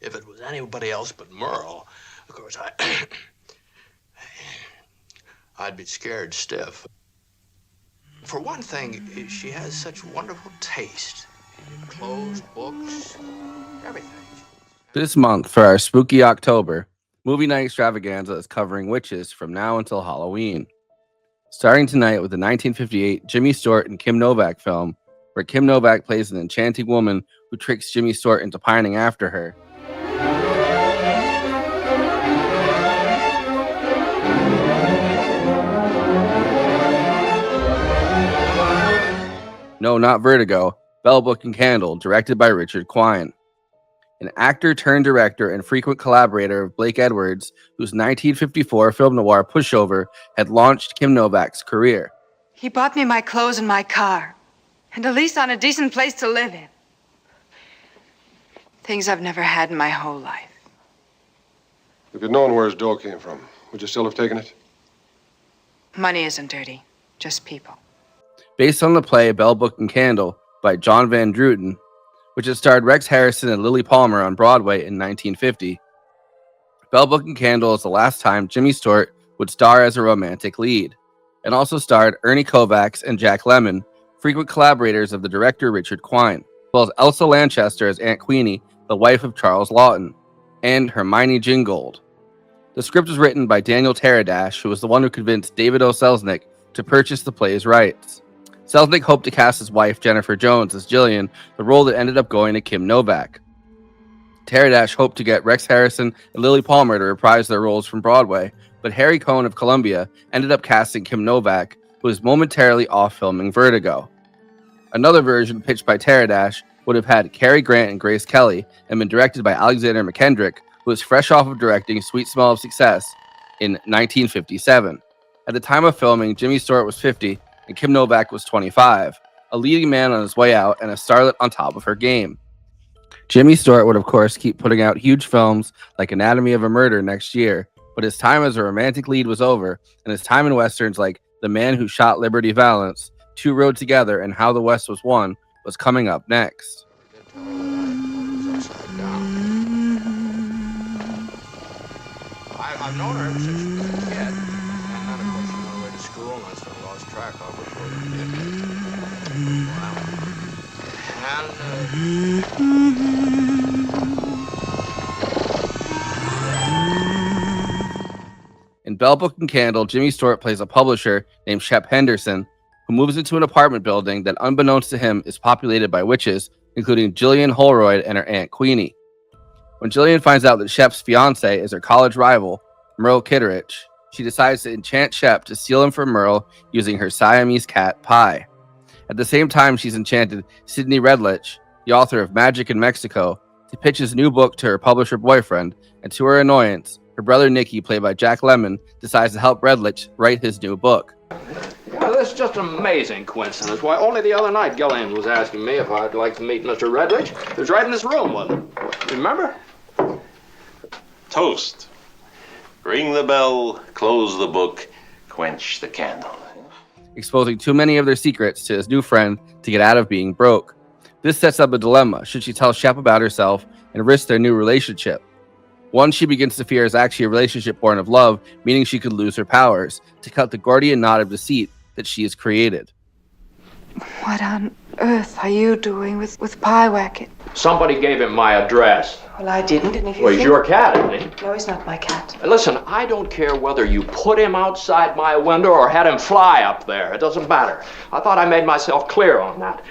If it was anybody else but Merle, of course, I'd be scared stiff. For one thing, she has such wonderful taste in clothes, books, everything. This month, for our spooky October, Movie Night Extravaganza is covering witches from now until Halloween. Starting tonight with the 1958 Jimmy Stewart and Kim Novak film, where Kim Novak plays an enchanting woman who tricks Jimmy Stewart into pining after her. No, not Vertigo, Bell Book and Candle, directed by Richard Quine. An actor turned director and frequent collaborator of Blake Edwards, whose 1954 film noir Pushover had launched Kim Novak's career. He bought me my clothes and my car, and a lease on a decent place to live in. Things I've never had in my whole life. If you'd known where his dough came from, would you still have taken it? Money isn't dirty, just people. Based on the play Bell Book and Candle by John Van Druten, which had starred Rex Harrison and Lily Palmer on Broadway in 1950. Bell Book and Candle is the last time Jimmy Stewart would star as a romantic lead, and also starred Ernie Kovacs and Jack Lemmon, frequent collaborators of the director Richard Quine, as well as Elsa Lanchester as Aunt Queenie, the wife of Charles Lawton, and Hermione Gingold. The script was written by Daniel Teradash, who was the one who convinced David O. Selznick to purchase the play's rights. Selznick hoped to cast his wife, Jennifer Jones, as Jillian, the role that ended up going to Kim Novak. Teradash hoped to get Rex Harrison and Lily Palmer to reprise their roles from Broadway, but Harry Cohn of Columbia ended up casting Kim Novak, who was momentarily off filming Vertigo. Another version, pitched by Teradash, would have had Cary Grant and Grace Kelly and been directed by Alexander McKendrick, who was fresh off of directing Sweet Smell of Success in 1957. At the time of filming, Jimmy Stewart was 50, and Kim Novak was 25, a leading man on his way out and a starlet on top of her game. Jimmy Stewart would, of course, keep putting out huge films like Anatomy of a Murder next year, but his time as a romantic lead was over, and his time in westerns like The Man Who Shot Liberty Valance, Two Rode Together, and How the West Was Won was coming up next. I've known her ever since she was a kid. And then, of course, she went away to school, and I sort of lost track of her for a bit. In Bell Book and Candle, Jimmy Stewart plays a publisher named Shep Henderson, who moves into an apartment building that, unbeknownst to him, is populated by witches, including Jillian Holroyd and her Aunt Queenie. When Jillian finds out that Shep's fiancé is her college rival, Merle Kitteridge, she decides to enchant Shep to steal him from Merle using her Siamese cat, Pie. At the same time, she's enchanted Sidney Redlich, the author of Magic in Mexico, to pitch his new book to her publisher boyfriend, and to her annoyance, her brother Nicky, played by Jack Lemmon, decides to help Redlich write his new book. Yeah, this is just an amazing coincidence. Why, only the other night, Gillian was asking me if I'd like to meet Mr. Redlich. He was right in this room with him. Remember? Toast. Ring the bell, close the book, quench the candle. Exposing too many of their secrets to his new friend to get out of being broke. This sets up a dilemma. Should she tell Shep about herself and risk their new relationship? One she begins to fear is actually a relationship born of love, meaning she could lose her powers, to cut the Gordian knot of deceit that she has created. What on earth are you doing with Pie Wacket? Somebody gave him my address. Well, I didn't, and if you Well, he's your cat, isn't he? No, he's not my cat. Listen, I don't care whether you put him outside my window or had him fly up there. It doesn't matter. I thought I made myself clear on that.